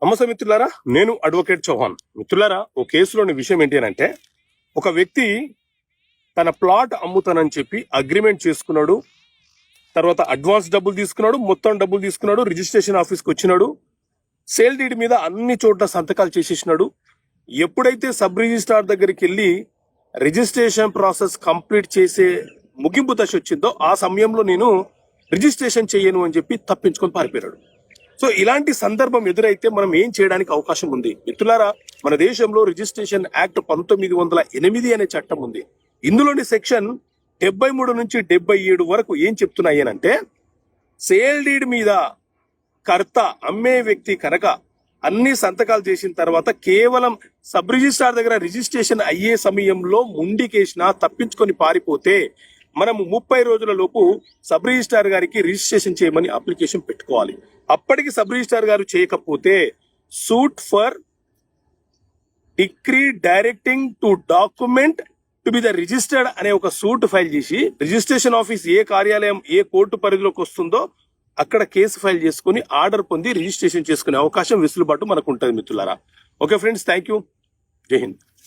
నమస్తే మిత్రులారా, నేను అడ్వకేట్ చౌహాన్. మిత్రులారా, ఓ కేసులోని విషయం ఏంటి అంటే, ఒక వ్యక్తి తన ప్లాట్ అమ్ముతానని చెప్పి అగ్రిమెంట్ చేసుకున్నాడు. తర్వాత అడ్వాన్స్ డబ్బులు తీసుకున్నాడు, మొత్తం డబ్బులు తీసుకున్నాడు, రిజిస్ట్రేషన్ ఆఫీస్కి వచ్చినాడు, సేల్ డీడ్ మీద అన్ని చోట్ల సంతకాలు చేసేసినాడు. ఎప్పుడైతే సబ్ రిజిస్ట్రార్ దగ్గరికి వెళ్ళి రిజిస్ట్రేషన్ ప్రాసెస్ కంప్లీట్ చేసే ముగింపు దశ వచ్చిందో ఆ సమయంలో నేను రిజిస్ట్రేషన్ చేయను అని చెప్పి తప్పించుకొని పారిపోయాడు. సో ఇలాంటి సందర్భం ఎదురైతే మనం ఏం చేయడానికి అవకాశం ఉంది? మిత్రులారా, మన దేశంలో రిజిస్ట్రేషన్ యాక్ట్ 1908 అనే చట్టం ఉంది. ఇందులోని సెక్షన్ 73 నుంచి 77 వరకు ఏం చెప్తున్నాయి అంటే, సేల్ డీడ్ మీద కర్త అమ్మే వ్యక్తి కనుక అన్ని సంతకాలు చేసిన తర్వాత కేవలం సబ్ రిజిస్ట్రార్ దగ్గర రిజిస్ట్రేషన్ అయ్యే సమయంలో ముండికేసినా తప్పించుకొని పారిపోతే మనము 30 రోజుల లోపు సబ్ రిజిస్ట్రార్ గారికి రిజిస్ట్రేషన్ చేయమని అప్లికేషన్ పెట్టుకోవాలి. అప్పటికి సబ్ రిజిస్ట్రార్ గారు చేయకపోతే suit for decree directing to document to be the registered అనే ఒక సూట్ ఫైల్ చేసి రిజిస్ట్రేషన్ ఆఫీస్ ఏ కార్యాలయం ఏ కోర్టు పరిధిలోకి వస్తుందో అక్కడ కేసు ఫైల్ చేసుకుని ఆర్డర్ పొంది రిజిస్ట్రేషన్ చేసుకునే అవకాశం వెసులుబాటు మనకు ఉంటుంది మిత్రులారా. Okay friends, thank you. జై హింద్.